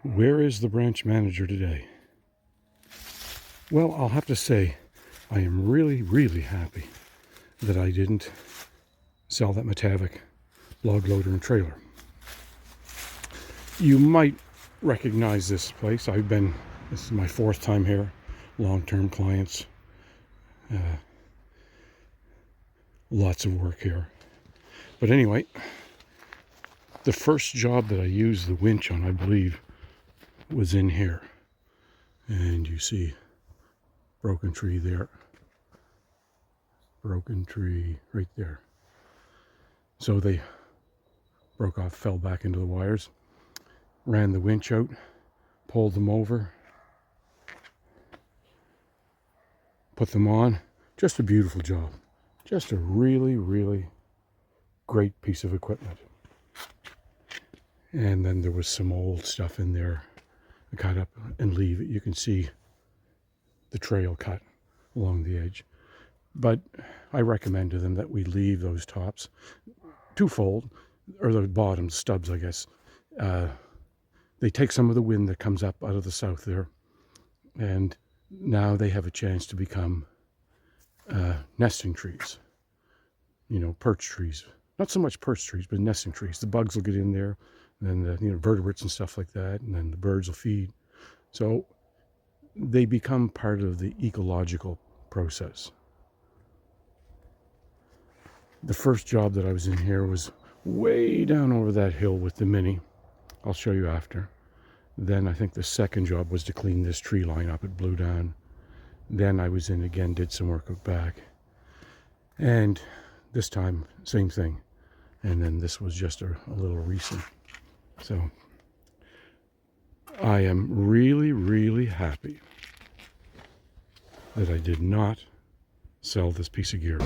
Where is the branch manager today? Well, I'll have to say I am really, really happy that I didn't sell that Metavic log loader and trailer. You might recognize this place. This is my fourth time here, long-term clients, lots of work here. But anyway, the first job that I used the winch on, I believe, was in here. And you see broken tree there, broken tree right there. So they broke off, fell back into the wires, ran the winch out, pulled them over, put them on. Just a beautiful job. Just a really, really great piece of equipment. And then there was some old stuff in there. I cut up and leave it. You can see the trail cut along the edge. But I recommend to them that we leave those tops twofold, or the bottom stubs, I guess. They take some of the wind that comes up out of the south there, and now they have a chance to become nesting trees. You know, perch trees. Not so much perch trees, but nesting trees. The bugs will get in there, and then the vertebrates and stuff like that, and then the birds will feed. So they become part of the ecological process. The first job that I was in here was way down over that hill with the Mini. I'll show you after. Then I think the second job was to clean this tree line up. It blew down. Then I was in again, did some work out back. And this time, same thing. And then this was just a little recent. So I am really, really happy that I did not sell this piece of gear.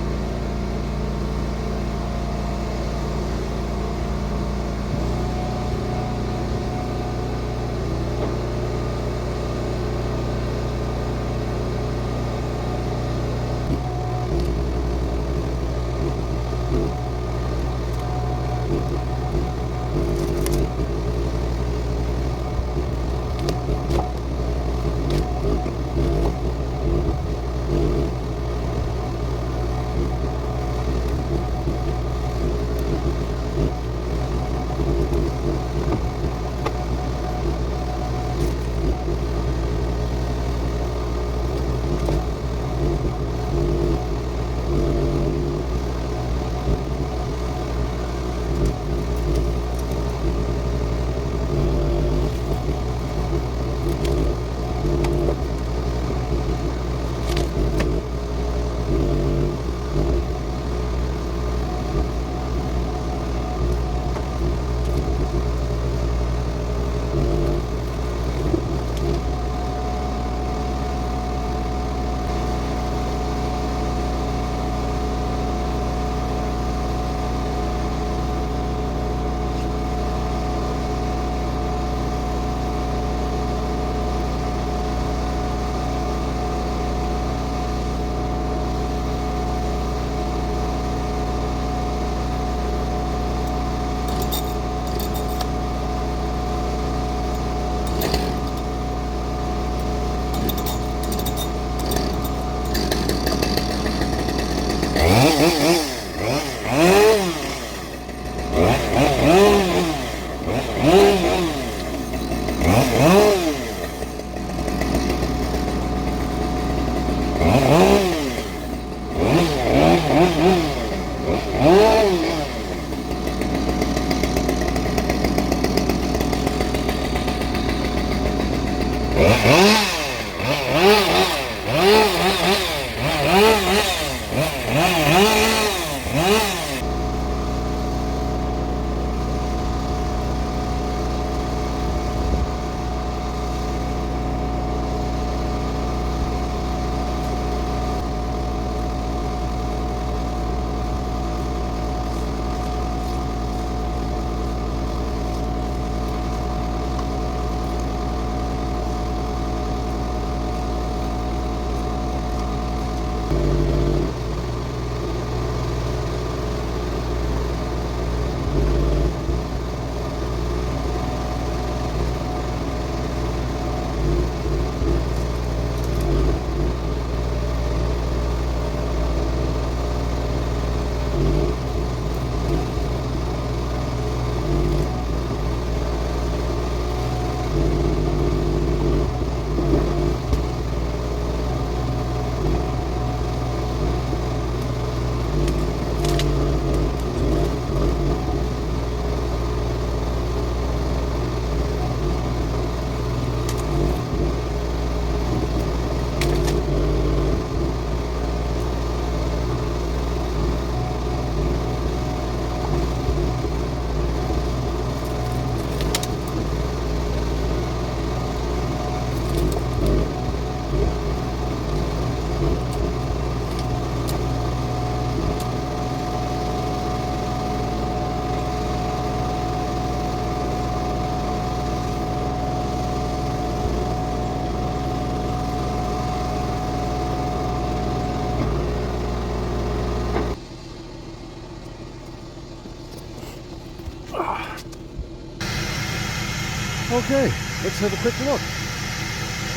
Okay, let's have a quick look.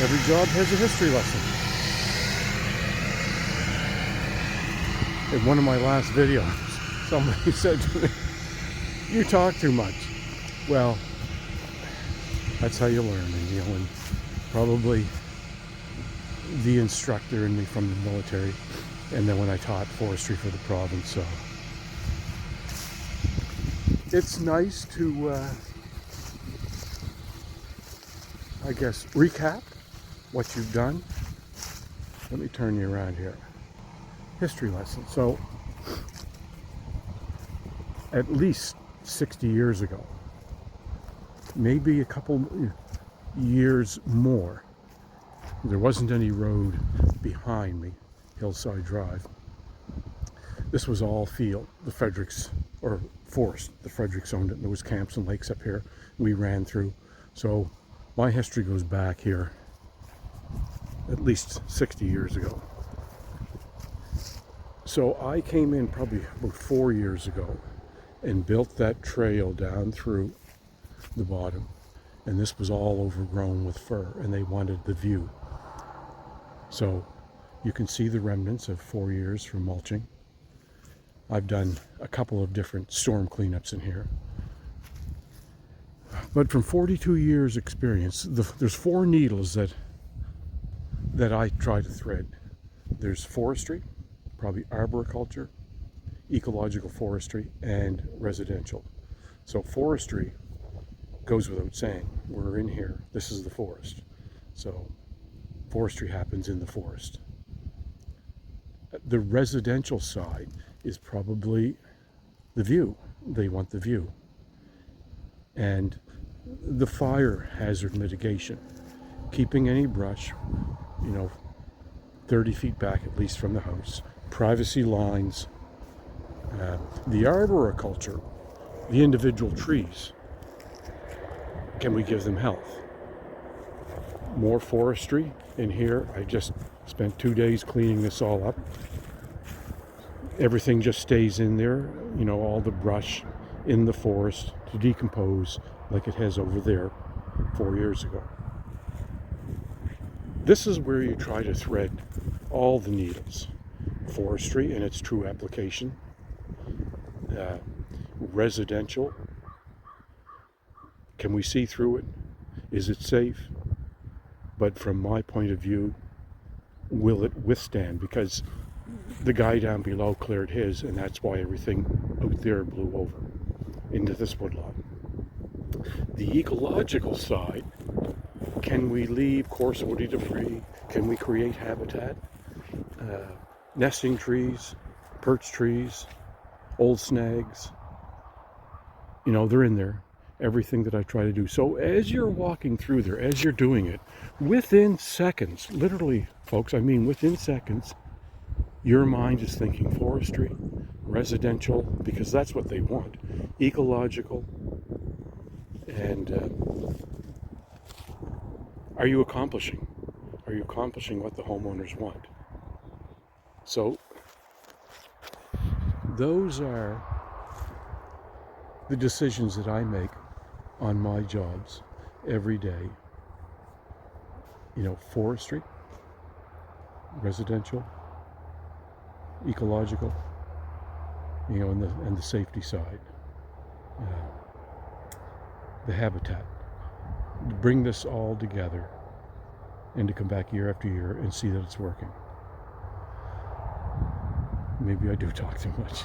Every job has a history lesson. In one of my last videos, somebody said to me, "You talk too much." Well, that's how you learn, and probably the instructor in me from the military, and then when I taught forestry for the province, so it's nice to, I guess, recap what you've done. Let me turn you around here. History lesson. So, at least 60 years ago, maybe a couple years more, there wasn't any road behind me, Hillside Drive. This was all field, the Fredericks, or forest. The Fredericks owned it, and there was camps and lakes up here. We ran through. So my history goes back here at least 60 years ago. So I came in probably about 4 years ago and built that trail down through the bottom. And this was all overgrown with fir, and they wanted the view. So you can see the remnants of 4 years from mulching. I've done a couple of different storm cleanups in here. But from 42 years experience, there's 4 needles that I try to thread. There's forestry, probably arboriculture, ecological forestry, and residential. So forestry goes without saying. We're in here. This is the forest. So forestry happens in the forest. The residential side is probably the view. They want the view. And the fire hazard mitigation, keeping any brush, 30 feet back at least from the house, privacy lines, the arboriculture, the individual trees. Can we give them health? More forestry in here. I just spent 2 days cleaning this all up. Everything just stays in there, all the brush in the forest to decompose like it has over there 4 years ago. This is where you try to thread all the needles. Forestry in its true application, residential. Can we see through it? Is it safe? But from my point of view, will it withstand? Because the guy down below cleared his, and that's why everything out there blew over into this woodlot. The ecological side, can we leave coarse woody debris? Can we create habitat? Nesting trees, perch trees, old snags, they're in there. Everything that I try to do. So as you're walking through there, as you're doing it, within seconds, literally, folks, I mean within seconds, your mind is thinking forestry, residential, because that's what they want, ecological, and are you accomplishing? Are you accomplishing what the homeowners want? So those are the decisions that I make on my jobs every day. Forestry, residential, ecological, and the safety side, the habitat. To bring this all together and to come back year after year and see that it's working. Maybe I do talk too much.